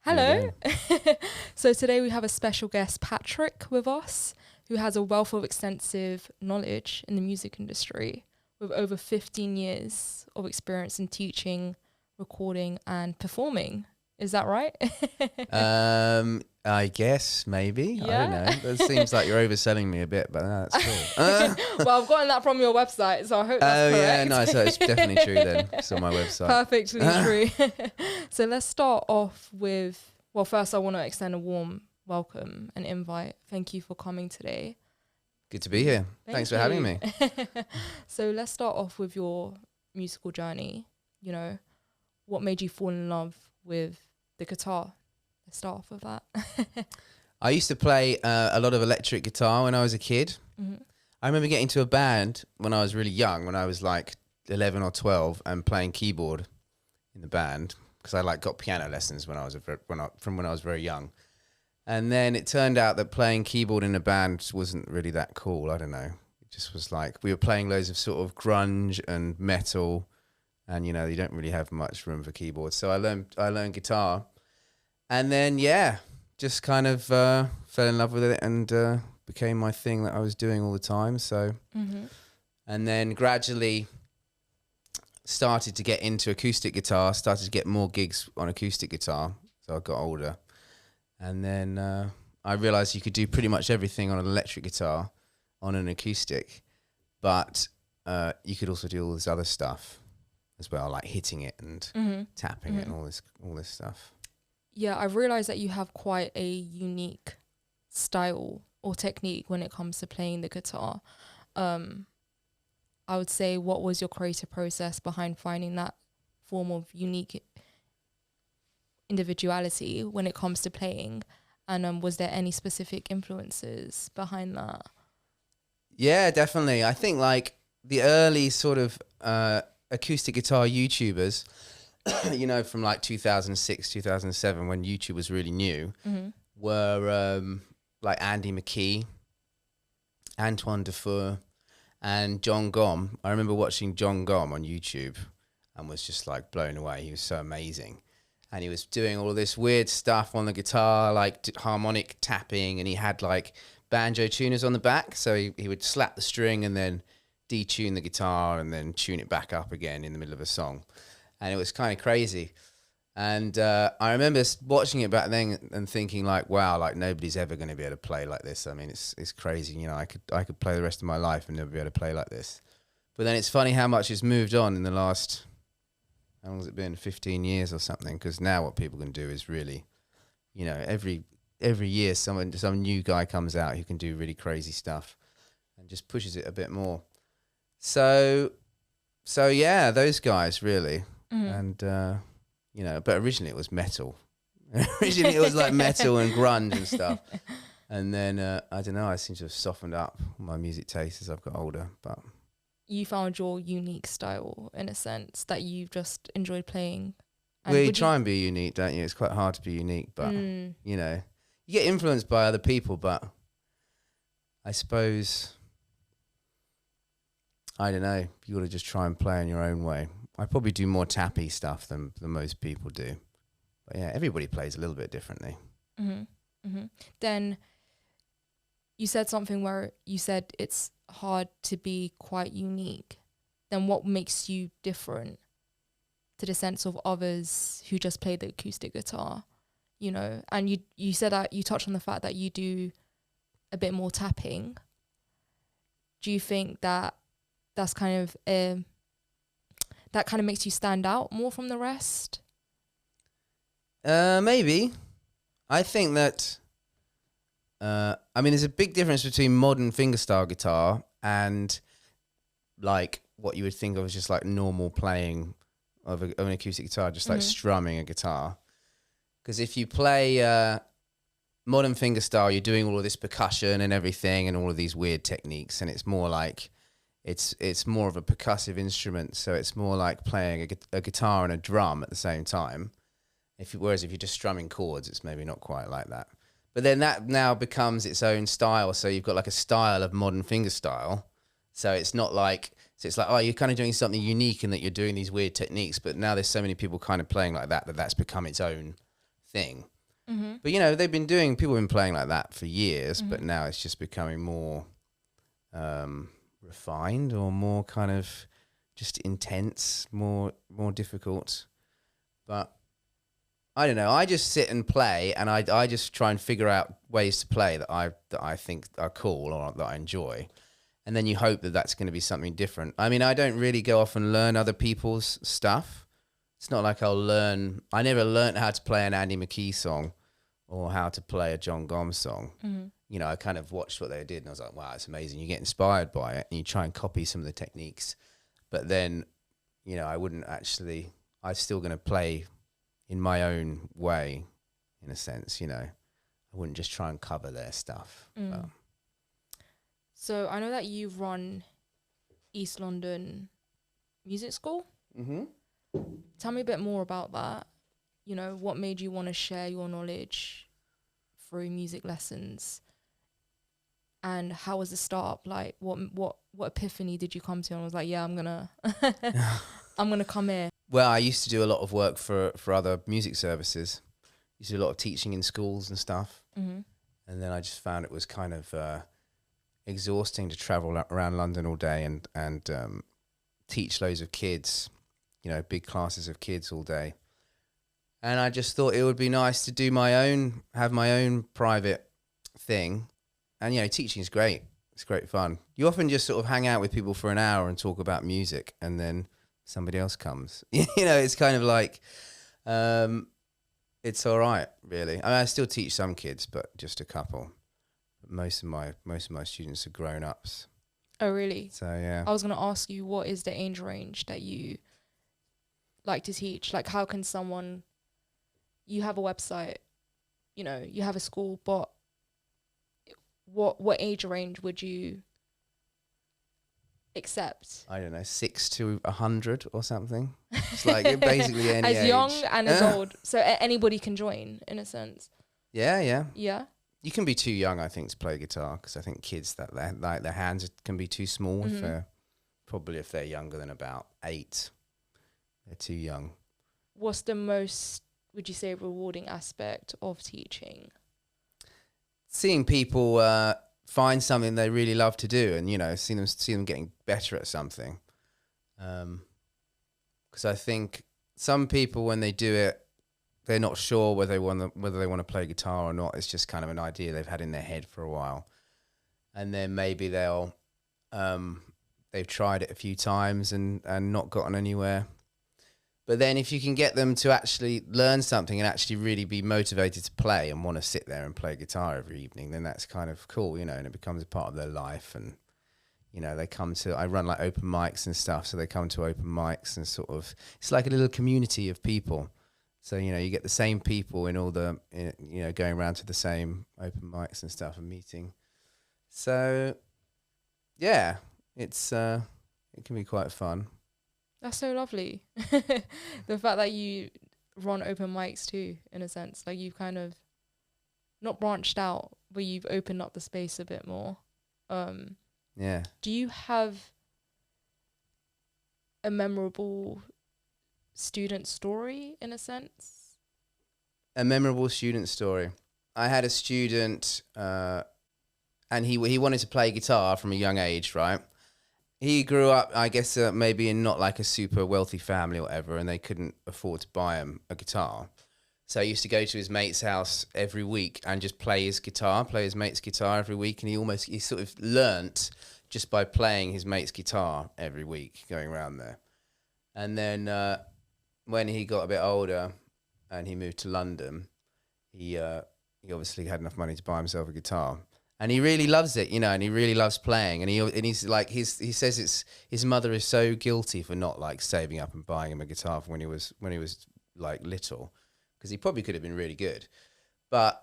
Hello. Hello. So today we have a special guest, Patrick, with us, who has a wealth of extensive knowledge in the music industry with over 15 years of experience in teaching, recording and performing. Is that right? I guess maybe. Yeah. I don't know. That seems like you're overselling me a bit, but that's cool. Well, I've gotten that from your website, so I hope that's yeah, correct. no, so it's definitely true then. It's on my website. Perfectly true. So let's start off with, well, first I want to extend a warm welcome and invite. Thank you for coming today. Good to be here. Thanks for having me. So let's start off with your musical journey. You know, what made you fall in love with the guitar? Let's start off with that. I used to play a lot of electric guitar when I was a kid. Mm-hmm. I remember getting to a band when I was really young, when I was like 11 or 12, and playing keyboard in the band because I like got piano lessons when I was very young. And then it turned out that playing keyboard in a band wasn't really that cool. I don't know. It just was like we were playing loads of sort of grunge and metal, and you know you don't really have much room for keyboards. So I learned guitar, and then just kind of fell in love with it and became my thing that I was doing all the time. So, and then gradually started to get into acoustic guitar. Started to get more gigs on acoustic guitar. So I got older. And then I realised you could do pretty much everything on an electric guitar, on an acoustic, but you could also do all this other stuff as well, like hitting it and tapping it and all this stuff. Yeah, I've realised that you have quite a unique style or technique when it comes to playing the guitar. I would say, what was your creative process behind finding that form of unique individuality when it comes to playing, and was there any specific influences behind that? Yeah, definitely. I think like the early sort of acoustic guitar YouTubers, you know, from like 2006, 2007, when YouTube was really new, were like Andy McKee, Antoine Dufour, and John Gom. I remember watching John Gom on YouTube and was just like blown away. He was so amazing. And he was doing all of this weird stuff on the guitar, like harmonic tapping, and he had like banjo tuners on the back. So he would slap the string and then detune the guitar and then tune it back up again in the middle of a song. And it was kind of crazy. And I remember watching it back then and thinking like, wow, like nobody's ever going to be able to play like this. I mean, it's crazy. You know, I could play the rest of my life and never be able to play like this. But then it's funny how much has moved on in the last, how long has it been? 15 years or something? Because now what people can do is really, you know, every year some new guy comes out who can do really crazy stuff and just pushes it a bit more. So yeah, those guys really. And, you know, but originally it was metal. Originally it was like metal and grunge and stuff. And then, I don't know, I seem to have softened up my music taste as I've got older, but... You found your unique style in a sense that you just enjoyed playing. And well, you try and be unique, don't you? It's quite hard to be unique, but you know, you get influenced by other people, but I suppose, I don't know, you got to just try and play in your own way. I probably do more tappy stuff than most people do. But yeah, everybody plays a little bit differently. Then you said something where you said it's hard to be quite unique. Then what makes you different to the sense of others who just play the acoustic guitar, you know? And you said that you touched on the fact that you do a bit more tapping. Do you think that that's kind of that kind of makes you stand out more from the rest? Maybe. I think that I mean, there's a big difference between modern fingerstyle guitar and like what you would think of as just like normal playing of an acoustic guitar, just like strumming a guitar. Because if you play modern fingerstyle, you're doing all of this percussion and everything and all of these weird techniques, and it's more like it's more of a percussive instrument, so it's more like playing a guitar and a drum at the same time. Whereas if you're just strumming chords, it's maybe not quite like that. But then that now becomes its own style. So you've got like a style of modern fingerstyle. So it's not like, so it's like, oh, you're kind of doing something unique in that you're doing these weird techniques. But now there's so many people kind of playing like that that's become its own thing. Mm-hmm. But, you know, people have been playing like that for years, but now it's just becoming more refined or more kind of just intense, more difficult. But I don't know. I just sit and play, and I just try and figure out ways to play that I think are cool or that I enjoy. And then you hope that that's going to be something different. I mean, I don't really go off and learn other people's stuff. It's not like I never learned how to play an Andy McKee song or how to play a John Gomes song. Mm-hmm. You know, I kind of watched what they did and I was like, wow, it's amazing. You get inspired by it and you try and copy some of the techniques. But then, you know, I'm still going to play in my own way, in a sense, you know. I wouldn't just try and cover their stuff. Mm. So I know that you run East London Music School. Mm-hmm. Tell me a bit more about that. You know, what made you want to share your knowledge through music lessons? And how was the start? Like, what epiphany did you come to? And was like, yeah, I'm gonna come here. Well, I used to do a lot of work for other music services. Used to do a lot of teaching in schools and stuff. Mm-hmm. And then I just found it was kind of exhausting to travel around London all day and teach loads of kids, you know, big classes of kids all day. And I just thought it would be nice to have my own private thing. And, you know, teaching is great. It's great fun. You often just sort of hang out with people for an hour and talk about music, and then somebody else comes. You know, it's kind of like, it's all right, really. I mean, I still teach some kids, but just a couple. Most of my students are grown-ups. Oh, really? So, yeah. I was going to ask you, what is the age range that you like to teach? Like, how can someone... You have a website, you know, you have a school, but what age range would you accept? I don't know, 6 to 100 or something. It's like basically any as age. young and as old. So anybody can join, in a sense. Yeah. Yeah. You can be too young, I think, to play guitar, because I think kids that their hands can be too small. Mm-hmm. If they're younger than about 8, they're too young. What's the most, would you say, rewarding aspect of teaching? Seeing people find something they really love to do, and, you know, see them getting better at something. Because I think some people, when they do it, they're not sure whether they want to play guitar or not. It's just kind of an idea they've had in their head for a while, and then maybe they've tried it a few times and not gotten anywhere. But then if you can get them to actually learn something and actually really be motivated to play and want to sit there and play guitar every evening, then that's kind of cool, you know, and it becomes a part of their life. And, you know, I run like open mics and stuff, so they come to open mics and sort of, it's like a little community of people. So, you know, you get the same people in all you know, going around to the same open mics and stuff and meeting. So, yeah, it can be quite fun. That's so lovely. The fact that you run open mics too, in a sense. Like, you've kind of not branched out, but you've opened up the space a bit more. Yeah. Do you have a memorable student story, in a sense? A memorable student story. I had a student, and he wanted to play guitar from a young age, right? He grew up, I guess, maybe in not like a super wealthy family or whatever, and they couldn't afford to buy him a guitar. So he used to go to his mate's house every week and just play his mate's guitar every week. And he sort of learnt just by playing his mate's guitar every week, going around there. And then when he got a bit older and he moved to London, he obviously had enough money to buy himself a guitar. And he really loves it, you know, and he really loves playing. And he's like, he says his mother is so guilty for not like saving up and buying him a guitar when he was like little, because he probably could have been really good. But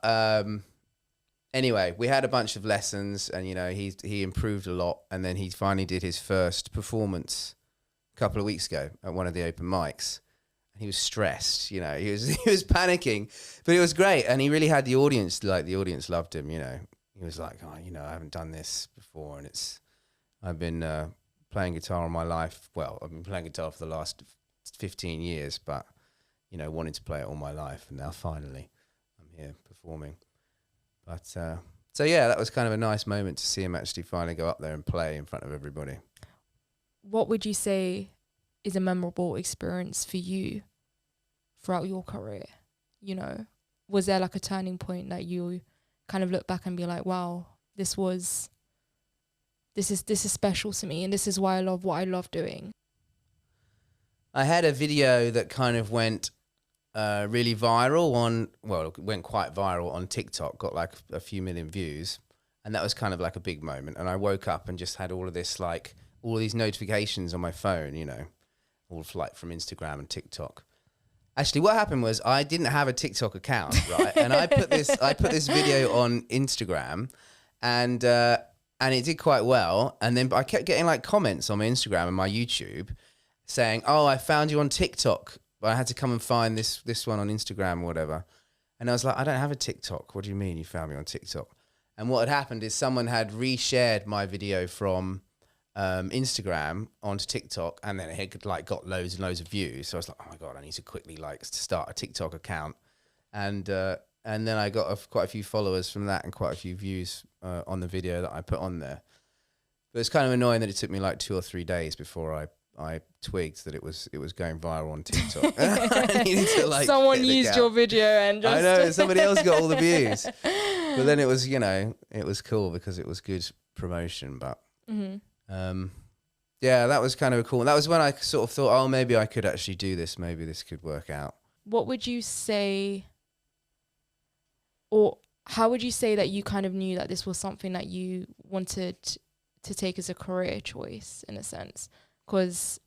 anyway, we had a bunch of lessons, and, you know, he improved a lot. And then he finally did his first performance a couple of weeks ago at one of the open mics. And he was stressed, you know, he was panicking, but it was great. And he really had the audience loved him, you know. He was like, oh, you know, I haven't done this before, and I've been playing guitar all my life. Well, I've been playing guitar for the last 15 years, but, you know, wanted to play it all my life, and now finally I'm here performing. But so yeah, that was kind of a nice moment to see him actually finally go up there and play in front of everybody. What would you say is a memorable experience for you throughout your career? You know, was there like a turning point that you kind of look back and be like, wow, this is special to me, and this is why I love what I love doing? I had a video that kind of went really viral it went quite viral on TikTok, got like a few million views. And that was kind of like a big moment. And I woke up and just had all of these notifications on my phone, you know, all like from Instagram and TikTok. Actually, what happened was I didn't have a TikTok account, right? And I put this video on Instagram, and it did quite well. And then I kept getting like comments on my Instagram and my YouTube saying, "Oh, I found you on TikTok, but I had to come and find this one on Instagram or whatever." And I was like, "I don't have a TikTok. What do you mean you found me on TikTok?" And what had happened is someone had reshared my video from Instagram onto TikTok, and then it had like got loads and loads of views. So I was like, "Oh my God, I need to quickly like start a TikTok account." And then I got quite a few followers from that and quite a few views on the video that I put on there. But it's kind of annoying that it took me like 2 or 3 days before I twigged that it was going viral on TikTok. I needed to, like, someone used your video and just... I know, somebody else got all the views. But then it was, you know, it was cool because it was good promotion. But yeah, that was kind of cool. That was when I sort of thought, oh, maybe I could actually do this. Maybe this could work out. What would you say, or how would you say that you kind of knew that this was something that you wanted to take as a career choice, in a sense? Because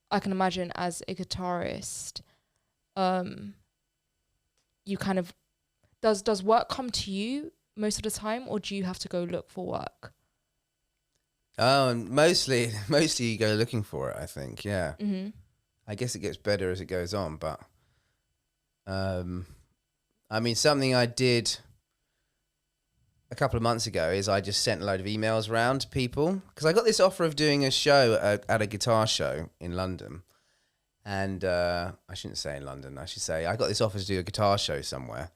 I can imagine as a guitarist, you kind of, does work come to you most of the time, or do you have to go look for work? Oh, and mostly you go looking for it, I think. Yeah. Mm-hmm. I guess it gets better as it goes on, but I mean, something I did a couple of months ago is I just sent a load of emails around to people, because I got this offer of doing a show at a guitar show in London. And I shouldn't say in London, I should say I got this offer to do a guitar show somewhere.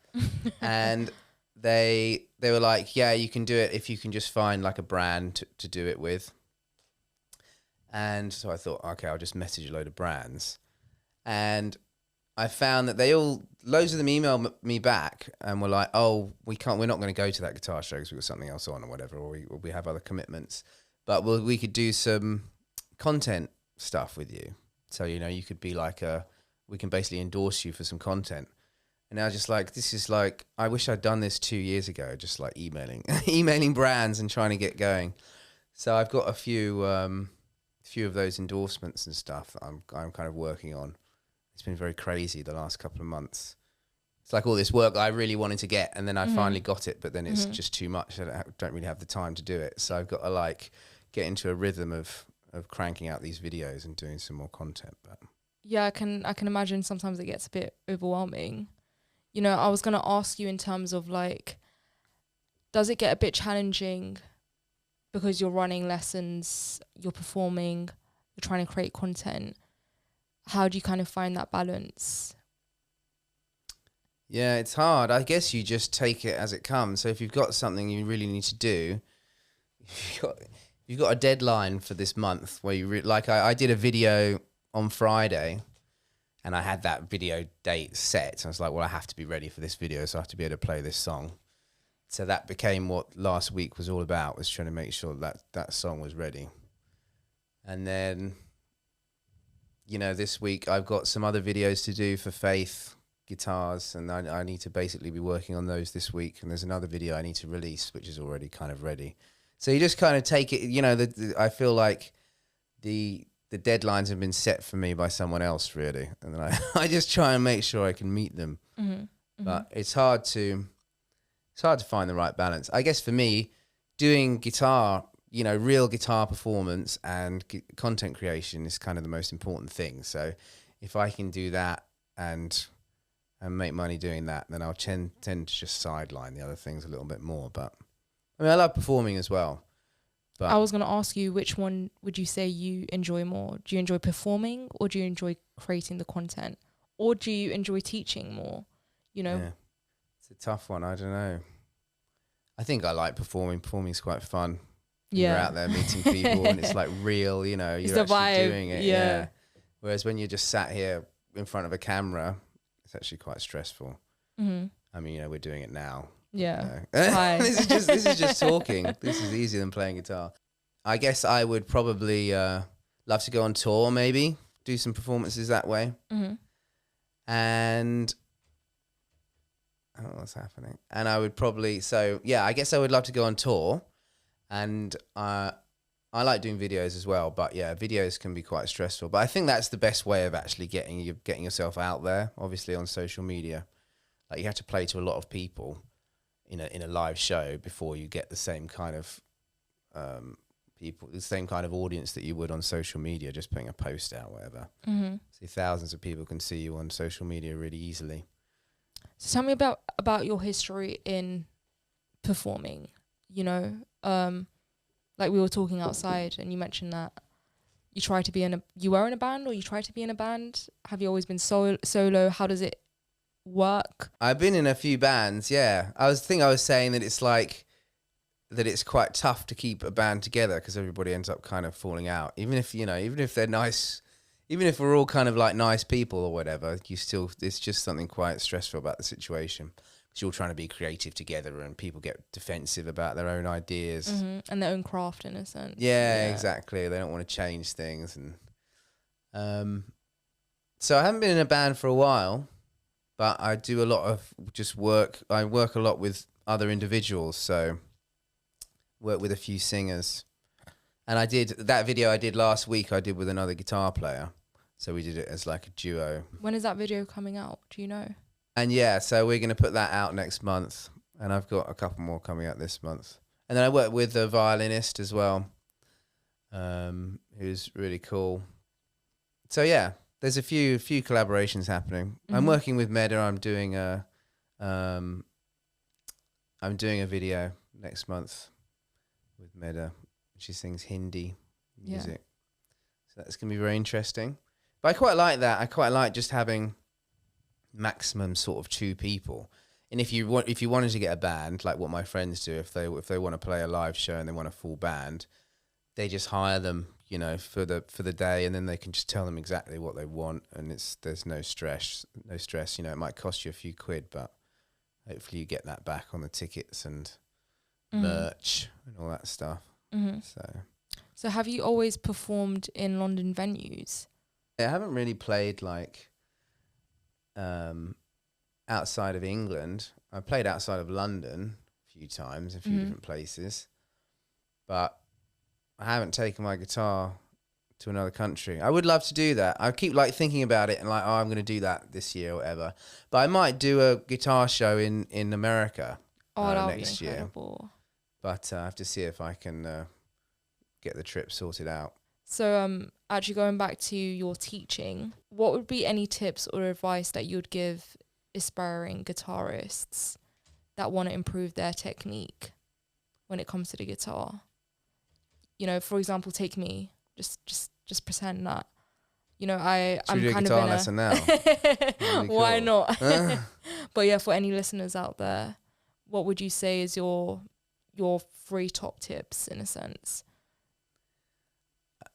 And they were like, yeah, you can do it if you can just find like a brand to do it with. And so I thought, okay, I'll just message a load of brands. And I found that loads of them emailed me back and were like, oh, we're not going to go to that guitar show because we've got something else on or whatever, or we have other commitments, but we could do some content stuff with you. So, you know, you could be like we can basically endorse you for some content. And I was just like, this is like, I wish I'd done this 2 years ago, just like emailing brands and trying to get going. So I've got a few of those endorsements and stuff that I'm kind of working on. It's been very crazy the last couple of months. It's like all this work I really wanted to get, and then I finally got it, but then it's just too much. I don't really have the time to do it. So I've got to like get into a rhythm of cranking out these videos and doing some more content. But yeah, I can imagine sometimes it gets a bit overwhelming. You know, I was going to ask you in terms of like, does it get a bit challenging because you're running lessons, you're performing, you're trying to create content? How do you kind of find that balance? Yeah, it's hard. I guess you just take it as it comes. So if you've got something you really need to do, you've got a deadline for this month where you I did a video on Friday, and I had that video date set. So I was like, well, I have to be ready for this video, so I have to be able to play this song. So that became what last week was all about, was trying to make sure that song was ready. And then, you know, this week I've got some other videos to do for Faith Guitars, and I need to basically be working on those this week. And there's another video I need to release, which is already kind of ready. So you just kind of take it, you know, I feel like the deadlines have been set for me by someone else, really. And then I just try and make sure I can meet them. Mm-hmm. Mm-hmm. But it's hard to find the right balance. I guess for me, doing guitar, you know, real guitar performance and content creation is kind of the most important thing. So if I can do that and make money doing that, then I'll tend to just sideline the other things a little bit more. But I mean, I love performing as well. But I was going to ask you, which one would you say you enjoy more? Do you enjoy performing, or do you enjoy creating the content, or do you enjoy teaching more? You know? Yeah. It's a tough one. I don't know. I think I like performing. Performing's quite fun. Yeah. You're out there meeting people and it's like real, you know, It's you're the actually vibe, doing it. yeah. Whereas when you're just sat here in front of a camera, it's actually quite stressful. Mm-hmm. I mean, you know, we're doing it now. Yeah. You know. Hi. This is just talking. This is easier than playing guitar. I guess I would probably love to go on tour, maybe do some performances that way. Mm-hmm. And I don't know what's happening. And I would probably, I guess I would love to go on tour. And I like doing videos as well, but yeah, videos can be quite stressful. But I think that's the best way of actually getting yourself out there. Obviously, on social media, like you have to play to a lot of people in a live show before you get the same kind of people, the same kind of audience that you would on social media, just putting a post out, whatever. Mm-hmm. So thousands of people can see you on social media really easily. So tell me about your history in performing. You know, like we were talking outside, and you mentioned that you were in a band, or you tried to be in a band. Have you always been solo? How does it work? I've been in a few bands. Yeah, I was saying that it's like that it's quite tough to keep a band together because everybody ends up kind of falling out. Even if they're nice, even if we're all kind of like nice people or whatever, it's just something quite stressful about the situation. Because you're all trying to be creative together and people get defensive about their own ideas. Mm-hmm. And their own craft in a sense. Yeah, exactly. They don't want to change things. And so I haven't been in a band for a while, but I do a lot of just work. I work a lot with other individuals. So work with a few singers. And I did that video I did last week, I did with another guitar player. So we did it as like a duo. When is that video coming out? Do you know? And yeah, so we're going to put that out next month. And I've got a couple more coming out this month. And then I work with a violinist as well, who's really cool. So yeah, there's a few collaborations happening. Mm-hmm. I'm working with Meda. I'm doing a video next month with Meda. She sings Hindi music. Yeah. So that's going to be very interesting. But I quite like that. I quite like just having maximum sort of 2 people. And if you wanted to get a band, like what my friends do, if they want to play a live show and they want a full band, they just hire them, you know, for the day, and then they can just tell them exactly what they want, and there's no stress. You know, it might cost you a few quid, but hopefully you get that back on the tickets and merch and all that stuff. Mm-hmm. So have you always performed in London venues? I haven't really played like outside of England. I played outside of London a few times, a few different places, but I haven't taken my guitar to another country. I would love to do that. I keep like thinking about it and like, I'm going to do that this year or whatever. But I might do a guitar show in America next year. But I have to see if I can get the trip sorted out. So actually going back to your teaching, what would be any tips or advice that you would give aspiring guitarists that want to improve their technique when it comes to the guitar? You know, for example, take me. Just pretend that. You know, I'm kind of in a lesson now. Really cool. Why not? But yeah, for any listeners out there, what would you say is your 3 top tips in a sense?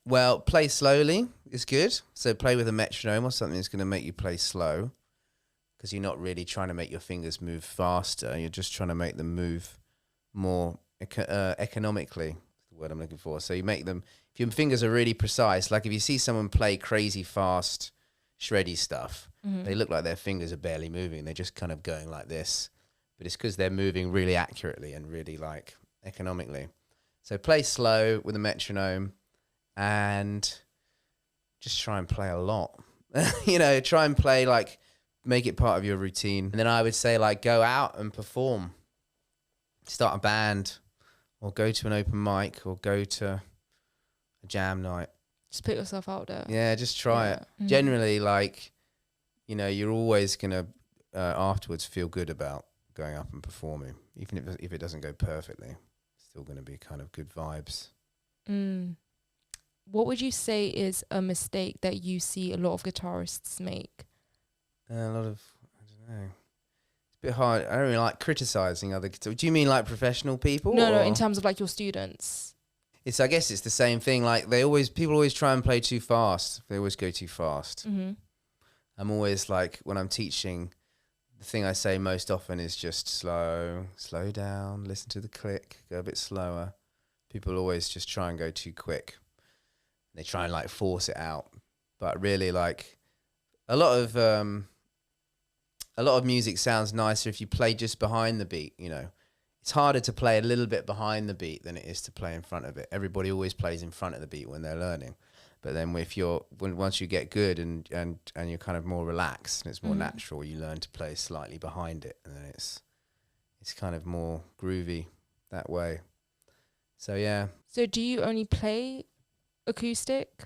Well, play slowly is good. So play with a metronome or something that's going to make you play slow, because you're not really trying to make your fingers move faster. You're just trying to make them move more economically. That's the word I'm looking for. So you make them, if your fingers are really precise, like if you see someone play crazy fast, shreddy stuff, they look like their fingers are barely moving. They're just kind of going like this. But it's because they're moving really accurately and really like economically. So play slow with a metronome. And just try and play a lot. You know, try and play, like, make it part of your routine. And then I would say, like, go out and perform. Start a band, or go to an open mic, or go to a jam night. Just put yourself out there. Yeah, just try it. Mm-hmm. Generally, like, you know, you're always going to afterwards feel good about going up and performing. Even if it doesn't go perfectly, it's still going to be kind of good vibes. What would you say is a mistake that you see a lot of guitarists make? I don't know. It's bit hard. I don't really like criticizing other guitar. Do you mean like professional people? No, or? in terms of like your students. I guess it's the same thing. Like people always try and play too fast. They always go too fast. Mm-hmm. I'm always like, when I'm teaching, the thing I say most often is just slow down, listen to the click, go a bit slower. People always just try and go too quick. They try and like force it out. But really, like, a lot of music sounds nicer if you play just behind the beat, you know. It's harder to play a little bit behind the beat than it is to play in front of it. Everybody always plays in front of the beat when they're learning. But then once you get good and you're kind of more relaxed and it's more natural, you learn to play slightly behind it, and then it's kind of more groovy that way. So yeah. So do you only play acoustic?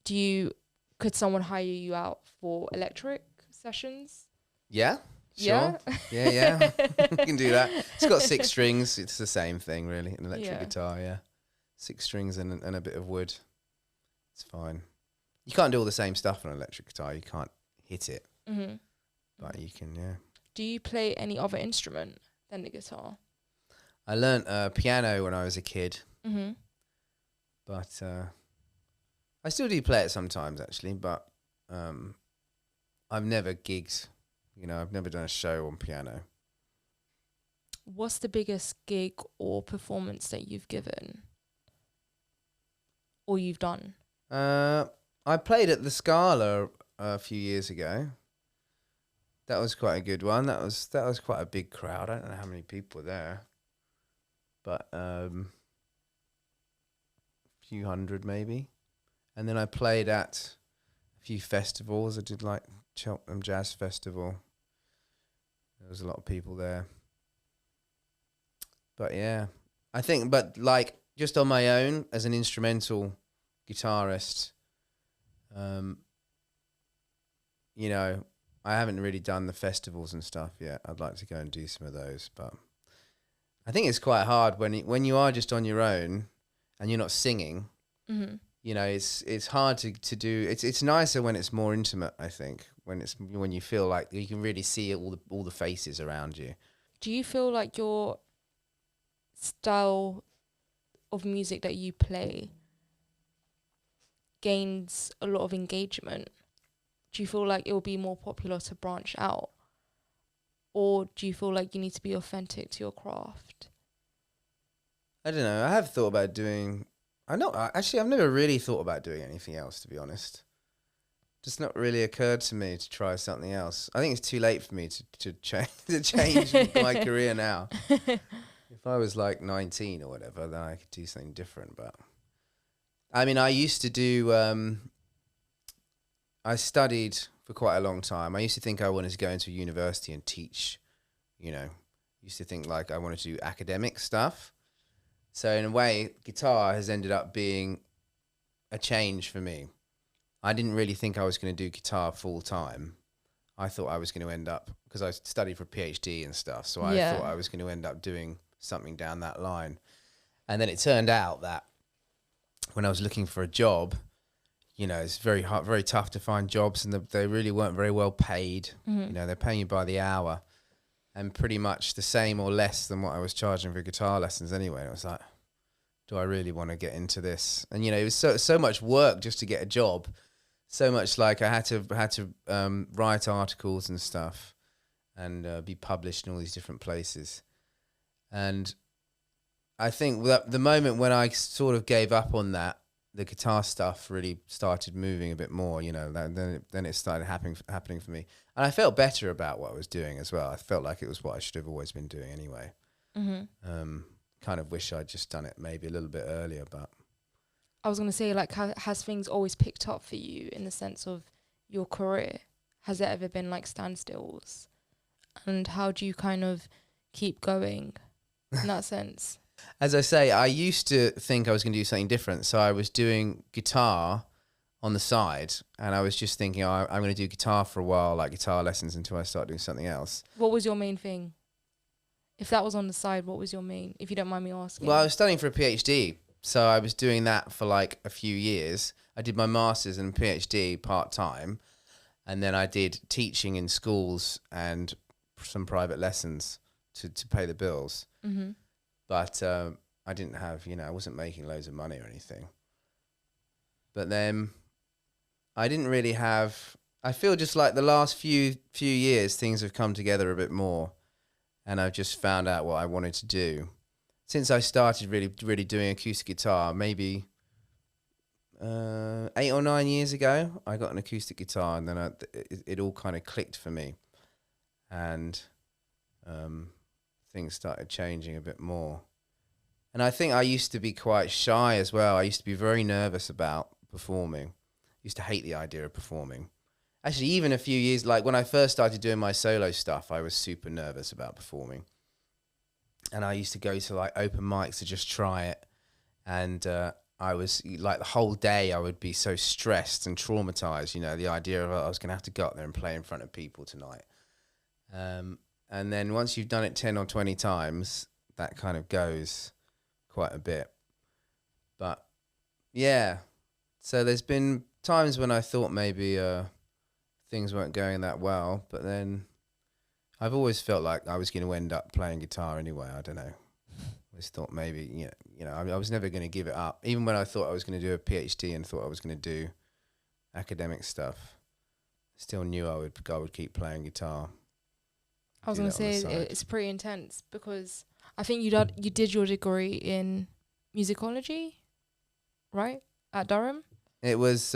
Could someone hire you out for electric sessions? Yeah. Sure. Yeah. We can do that. It's got 6 strings. It's the same thing, really. An electric guitar, yeah. 6 strings and a bit of wood. It's fine. You can't do all the same stuff on an electric guitar. You can't hit it. Mm-hmm. But you can, yeah. Do you play any other instrument than the guitar? I learnt piano when I was a kid. Mm-hmm. But I still do play it sometimes, actually. But I've never gigged. You know, I've never done a show on piano. What's the biggest gig or performance that you've given? Or you've done? I played at the Scala a few years ago. That was quite a good one. That was quite a big crowd. I don't know how many people were there. But a few hundred maybe. And then I played at a few festivals. I did like Cheltenham Jazz Festival. There was a lot of people there. But yeah, I think, but like just on my own as an instrumental guitarist, you know, I haven't really done the festivals and stuff yet. I'd like to go and do some of those, but I think it's quite hard when you are just on your own and you're not singing. Mm-hmm. You know, it's hard to do. It's nicer when it's more intimate, I think, when you feel like you can really see all the faces around you. Do you feel like your style of music that you play gains a lot of engagement? Do you feel like it will be more popular to branch out? Or do you feel like you need to be authentic to your craft? I don't know. I have thought about doing... I've never really thought about doing anything else, to be honest. Just not really occurred to me to try something else. I think it's too late for me to change my career now. If I was like 19 or whatever, then I could do something different. But I mean, I used to do... I studied for quite a long time. I used to think I wanted to go into a university and teach, you know. Used to think like I wanted to do academic stuff. So in a way, guitar has ended up being a change for me. I didn't really think I was going to do guitar full time. I thought I was going to end up, because I studied for a PhD and stuff, so I thought I was going to end up doing something down that line. And then it turned out that when I was looking for a job, you know, it's very hard, very tough to find jobs, and they really weren't very well paid. Mm-hmm. You know, they're paying you by the hour. And pretty much the same or less than what I was charging for guitar lessons anyway. And I was like, do I really want to get into this? And, you know, it was so much work just to get a job. So much like I had to write articles and stuff and be published in all these different places. And I think that the moment when I sort of gave up on that, the guitar stuff really started moving a bit more, you know, then it started happening for me. And I felt better about what I was doing as well. I felt like it was what I should have always been doing anyway. Mm-hmm. Kind of wish I'd just done it maybe a little bit earlier, but... I was going to say, like, has things always picked up for you in the sense of your career? Has there ever been, like, standstills? And how do you kind of keep going in that sense? As I say, I used to think I was going to do something different. So I was doing guitar on the side, and I was just thinking, I'm going to do guitar for a while, like guitar lessons, until I start doing something else. What was your main thing? If that was on the side, what was your main, if you don't mind me asking? Well, I was studying for a PhD, so I was doing that for like a few years. I did my master's and PhD part-time, and then I did teaching in schools and some private lessons to pay the bills. Mm-hmm. But I didn't have, I wasn't making loads of money or anything. But then I didn't really have. I feel just like the last few years, things have come together a bit more, and I've just found out what I wanted to do. Since I started really doing acoustic guitar, maybe 8 or 9 years ago, I got an acoustic guitar, and then it all kind of clicked for me, and things started changing a bit more. And I think I used to be quite shy as well. I used to be very nervous about performing. Used to hate the idea of performing. Actually, even a few years, like when I first started doing my solo stuff, I was super nervous about performing. And I used to go to like open mics to just try it. And I was like the whole day I would be so stressed and traumatized, the idea of I was going to have to go up there and play in front of people tonight. And then once you've done it 10 or 20 times, that kind of goes quite a bit. But yeah, so there's been times when I thought maybe things weren't going that well, but then I've always felt like I was going to end up playing guitar anyway. I don't know. I just thought maybe, I was never going to give it up. Even when I thought I was going to do a PhD and thought I was going to do academic stuff, I still knew I would keep playing guitar. I was going to say it's pretty intense because I think you did your degree in musicology, right? At Durham? It was,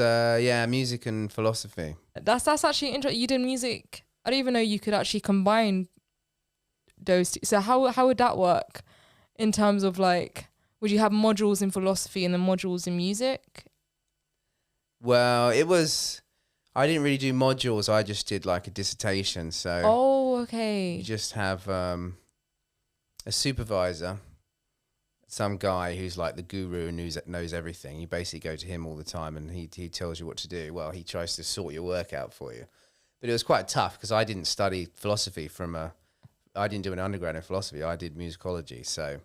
music and philosophy. That's actually interesting. You did music. I didn't even know you could actually combine those two. So how would that work in terms of like, would you have modules in philosophy and then modules in music? Well, I didn't really do modules. I just did like a dissertation. So okay. You just have a supervisor, some guy who's like the guru and knows everything. You basically go to him all the time and he tells you what to do. Well, he tries to sort your work out for you. But it was quite tough because I didn't study philosophy I didn't do an undergrad in philosophy. I did musicology. So,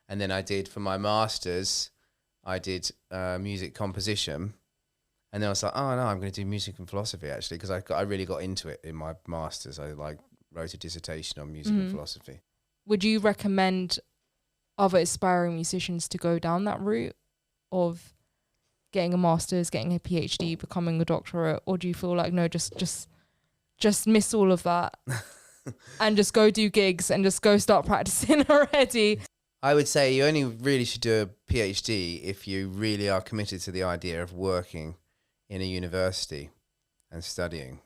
and then I did for my master's, I did music composition. And then I was like, oh no, I'm going to do music and philosophy actually, because I really got into it in my master's. I wrote a dissertation on music and philosophy. Would you recommend other aspiring musicians to go down that route of getting a master's, getting a PhD, becoming a doctorate, or do you feel like no, just miss all of that and just go do gigs and just go start practicing already? I would say you only really should do a PhD if you really are committed to the idea of working in a university and studying.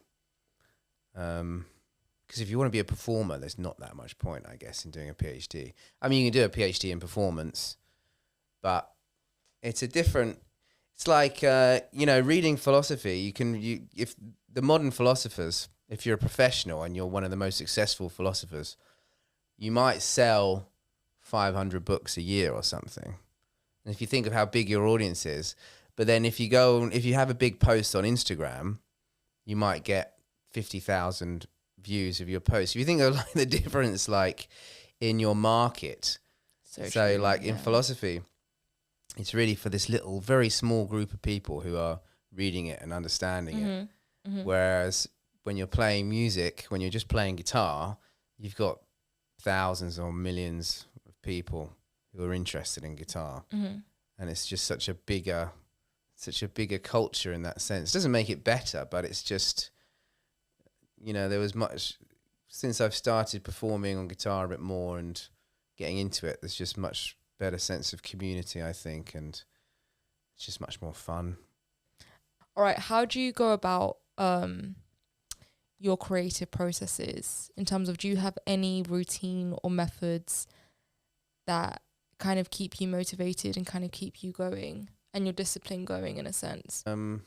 Because if you want to be a performer, there's not that much point, I guess, in doing a PhD. I mean, you can do a PhD in performance, but it's like, reading philosophy, if the modern philosophers, if you're a professional and you're one of the most successful philosophers, you might sell 500 books a year or something. And if you think of how big your audience is, but then if you have a big post on Instagram, you might get 50,000 views of your post. If you think of like the difference like in your market, in philosophy, it's really for this little, very small group of people who are reading it and understanding it. Mm-hmm. Whereas when you're playing music, when you're just playing guitar, you've got thousands or millions of people who are interested in guitar. Mm-hmm. And it's just such a bigger culture in that sense. It doesn't make it better, but it's just, there was much, since I've started performing on guitar a bit more and getting into it, there's just much better sense of community, I think, and it's just much more fun. All right, how do you go about your creative processes in terms of, do you have any routine or methods that kind of keep you motivated and kind of keep you going and your discipline going in a sense? I'm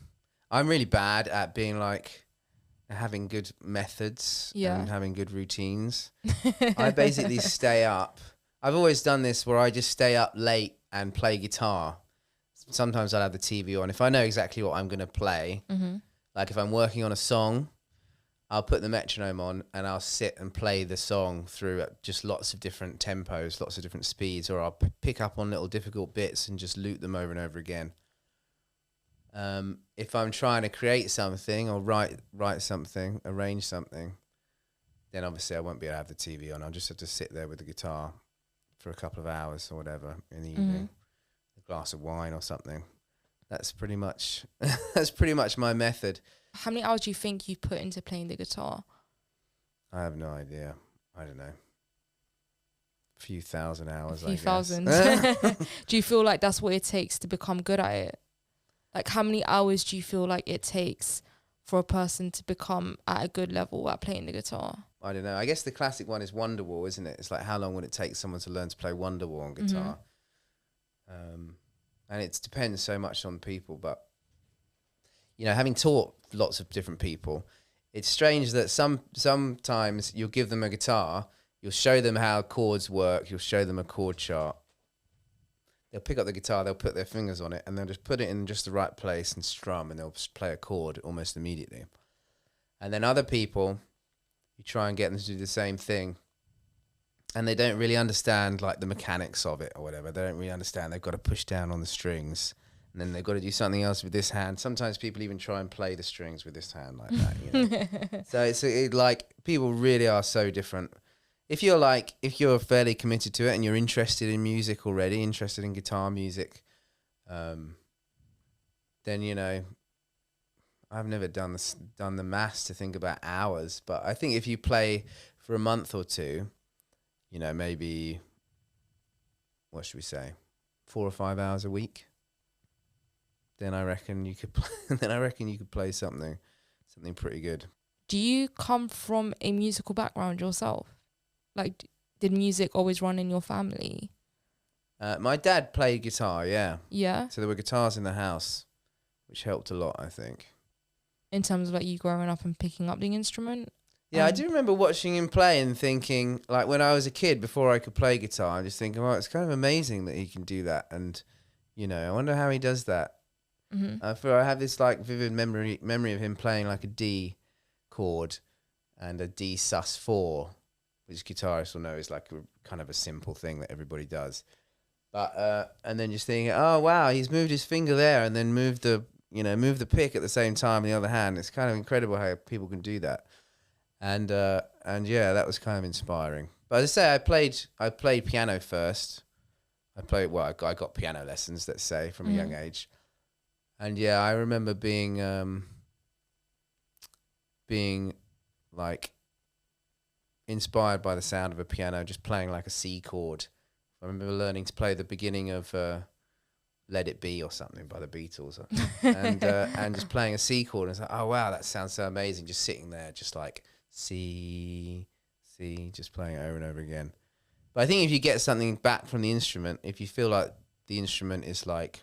really bad at being like having good methods and having good routines. I basically stay up. I've always done this where I just stay up late and play guitar. Sometimes I'll have the TV on. If I know exactly what I'm going to play, like if I'm working on a song, I'll put the metronome on and I'll sit and play the song through just lots of different tempos, lots of different speeds, or I'll pick up on little difficult bits and just loop them over and over again. If I'm trying to create something or write something, arrange something, then obviously I won't be able to have the TV on. I'll just have to sit there with the guitar for a couple of hours or whatever in the evening, a glass of wine or something. That's pretty much my method. How many hours do you think you've put into playing the guitar? I have no idea. I don't know. A few thousand hours, A few I guess. thousand. Do you feel like that's what it takes to become good at it? Like, how many hours do you feel like it takes for a person to become at a good level at playing the guitar? I don't know. I guess the classic one is Wonderwall, isn't it? It's like, how long would it take someone to learn to play Wonderwall on guitar? And it depends so much on people. But, you know, having taught lots of different people, it's strange that sometimes you'll give them a guitar, you'll show them how chords work, you'll show them a chord chart. They'll pick up the guitar, they'll put their fingers on it, and they'll just put it in just the right place and strum, and they'll just play a chord almost immediately. And then other people, you try and get them to do the same thing, and they don't really understand like the mechanics of it or whatever. They don't really understand. They've got to push down on the strings, and then they've got to do something else with this hand. Sometimes people even try and play the strings with this hand like that. You know? So it's like people really are so different. If you're fairly committed to it and you're interested in music already, interested in guitar music, then, you know, I've never done the maths to think about hours, but I think if you play for a month or two, you know, maybe, what should we say, 4 or 5 hours a week, then I reckon you could play something pretty good. Do you come from a musical background yourself? Like, did music always run in your family? My dad played guitar, yeah. Yeah? So there were guitars in the house, which helped a lot, I think. In terms of like you growing up and picking up the instrument? Yeah, I do remember watching him play and thinking, like when I was a kid, before I could play guitar, I'm just thinking, well, it's kind of amazing that he can do that. And, you know, I wonder how he does that. I have this like vivid memory of him playing like a D chord and a D sus4, which guitarists will know is like kind of a simple thing that everybody does. But and then just thinking, oh wow, he's moved his finger there and then moved the pick at the same time in the other hand. It's kind of incredible how people can do that. And yeah, that was kind of inspiring. But as I say, I played piano first. I got piano lessons, let's say, from a young age. And yeah, I remember being like inspired by the sound of a piano, just playing like a C chord. I remember learning to play the beginning of Let It Be or something by the Beatles, and just playing a C chord. And it's like, oh wow, that sounds so amazing. Just sitting there, just like C, just playing it over and over again. But I think if you get something back from the instrument, if you feel like the instrument is like,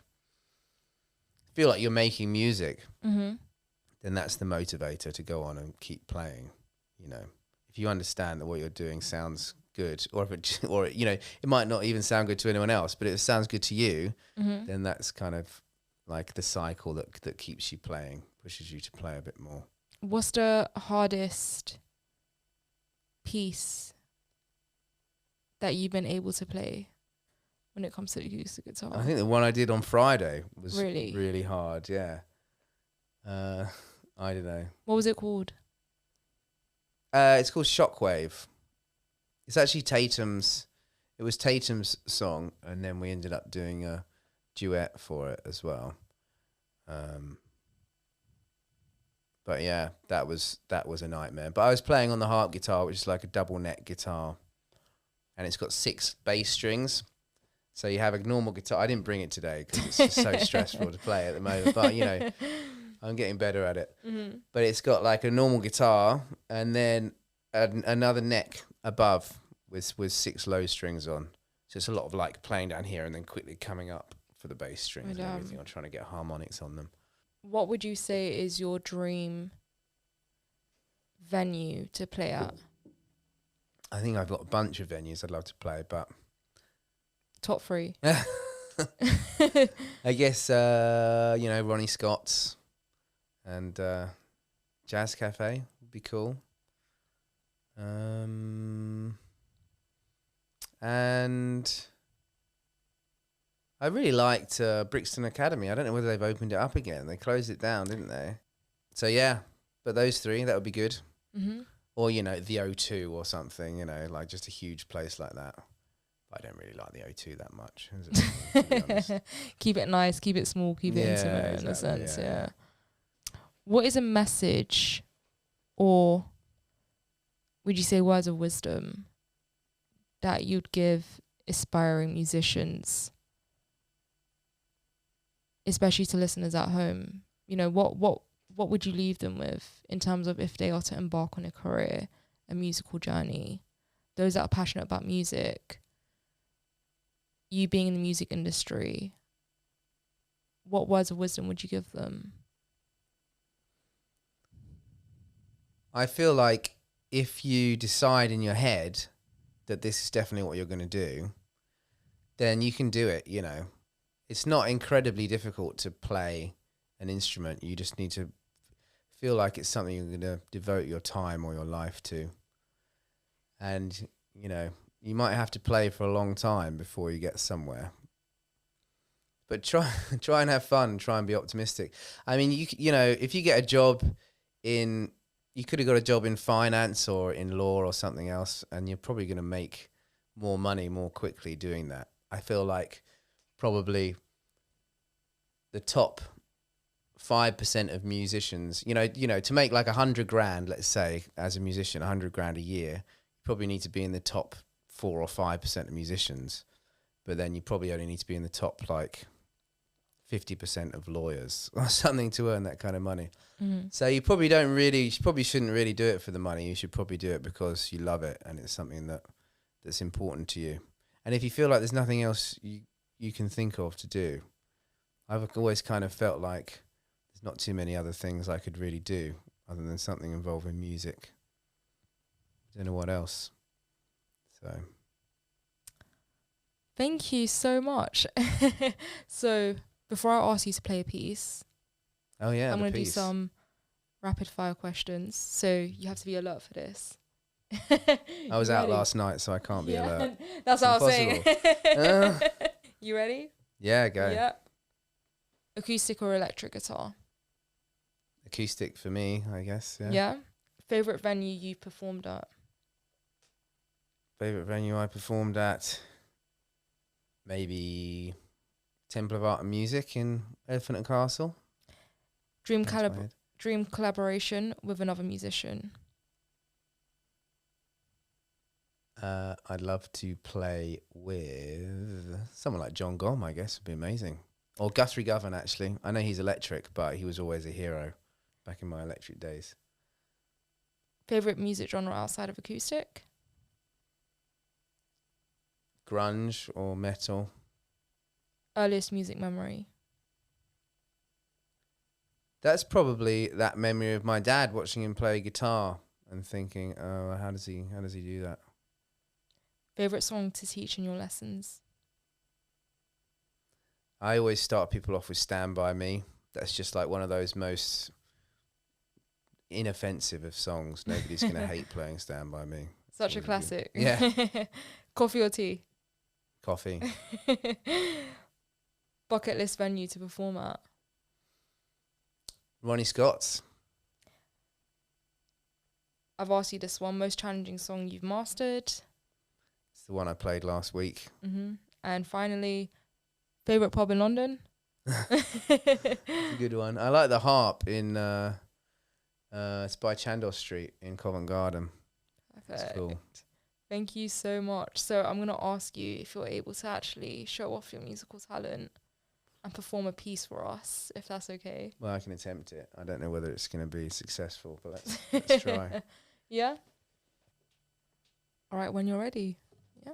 feel like you're making music, then that's the motivator to go on and keep playing. You know, if you understand that what you're doing sounds good, or you know, it might not even sound good to anyone else, but if it sounds good to you, then that's kind of like the cycle that keeps you playing, pushes you to play a bit more. What's the hardest piece that you've been able to play when it comes to the acoustic guitar? I think the one I did on Friday was really, really hard. Yeah. I don't know. What was it called? It's called Shockwave. It's actually Tatum's song, and then we ended up doing a duet for it as well. But yeah, that was a nightmare. But I was playing on the harp guitar, which is like a double neck guitar, and it's got 6 bass strings. So you have a normal guitar. I didn't bring it today because it's just so stressful to play at the moment. But you know, I'm getting better at it. But it's got like a normal guitar, and then another neck above with 6 low strings on. So it's a lot of like playing down here and then quickly coming up for the bass strings and everything. I'm trying to get harmonics on them. What would you say is your dream venue to play at? I think I've got a bunch of venues I'd love to play, but top 3. I guess you know, Ronnie Scott's and Jazz Cafe would be cool. And I really liked Brixton Academy. I don't know whether they've opened it up again. They closed it down, didn't they? So yeah, but those 3, that would be good. or the O2 or something, like just a huge place like that. But I don't really like the O2 that much, to be honest. Keep it nice, keep it small, keep it intimate in a sense. Yeah. What is a message, or would you say words of wisdom, that you'd give aspiring musicians, especially to listeners at home? What would you leave them with in terms of if they are to embark on a career, a musical journey, those that are passionate about music, you being in the music industry, what words of wisdom would you give them? I feel like if you decide in your head that this is definitely what you're going to do, then you can do it, It's not incredibly difficult to play an instrument. You just need to feel like it's something you're going to devote your time or your life to. And, you might have to play for a long time before you get somewhere. But try and have fun, try and be optimistic. I mean, if you get a job you could have got a job in finance or in law or something else, and you're probably going to make more money more quickly doing that. I feel like probably the top 5% of musicians, to make like $100,000, let's say, as a musician, $100,000 a year, you probably need to be in the top 4 or 5% of musicians. But then you probably only need to be in the top like 50% of lawyers or something to earn that kind of money. Mm-hmm. So you probably shouldn't really do it for the money. You should probably do it because you love it and it's something that's important to you. And if you feel like there's nothing else you can think of to do, I've always kind of felt like there's not too many other things I could really do other than something involving music. I don't know what else. So thank you so much. So before I ask you to play a piece, I'm going to do some rapid fire questions. So you have to be alert for this. I was out last night, so I can't be alert. That's what I was saying. You ready? Yeah, go. Yeah. Acoustic or electric guitar? Acoustic for me, I guess. Yeah. Yeah. Favorite venue you performed at? Favorite venue I performed at? Maybe Temple of Art and Music in Elephant and Castle. Dream collaboration with another musician? I'd love to play with someone like John Gomm, I guess, would be amazing. Or Guthrie Govan, actually. I know he's electric, but he was always a hero back in my electric days. Favorite music genre outside of acoustic? Grunge or metal. Earliest music memory? That's probably that memory of my dad watching him play guitar and thinking, oh, how does he do that? Favorite song to teach in your lessons? I always start people off with Stand By Me. That's just like one of those most inoffensive of songs. Nobody's going to hate playing Stand By Me. Such a classic. Good. Yeah. Coffee or tea? Coffee. Bucket list venue to perform at? Ronnie Scott's. I've asked you this one. Most challenging song you've mastered? It's the one I played last week. Mm-hmm. And finally, favourite pub in London? It's a good one. I like the Harp in it's by Chandos Street in Covent Garden. Perfect. It's cool. Thank you so much. So I'm going to ask you if you're able to actually show off your musical talent and perform a piece for us, if that's okay. Well, I can attempt it. I don't know whether it's going to be successful, but let's try. Yeah? All right, when you're ready. Yeah.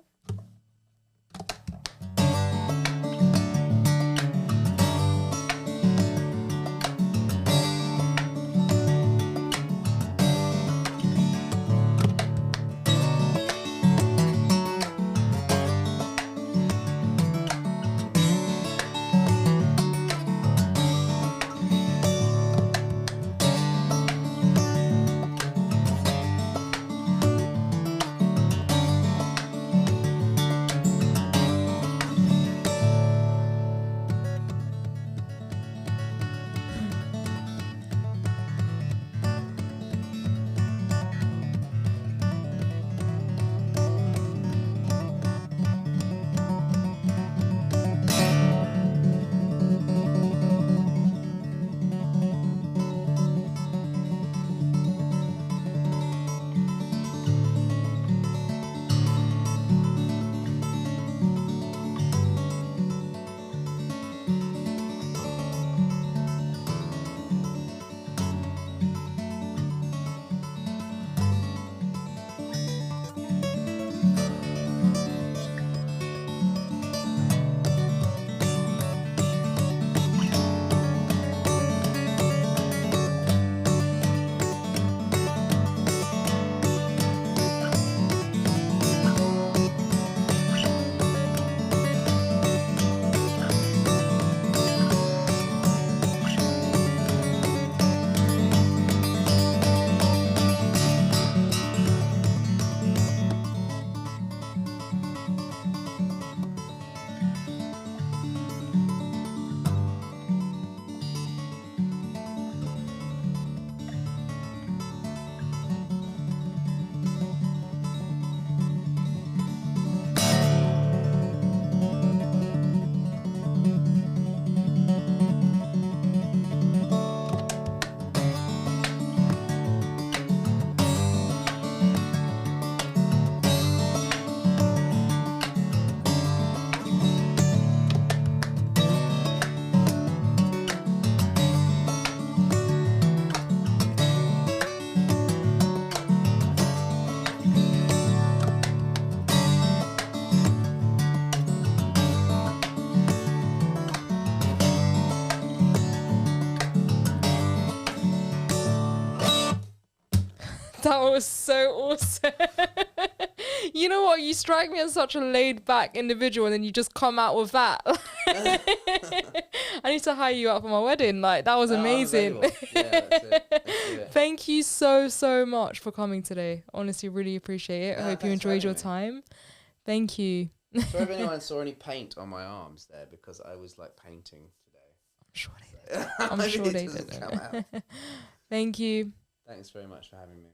That was so awesome. You know what? You strike me as such a laid back individual, and then you just come out with that. I need to hire you out for my wedding. Like, that was amazing. Yeah, that's it. Let's do it. Thank you so much for coming today. Honestly, really appreciate it. I hope you thanks for enjoyed your having me. time. Thank you. Sorry if anyone saw any paint on my arms there, because I was like painting today. I'm sure they did. I'm sure they did. Thank you. Thanks very much for having me.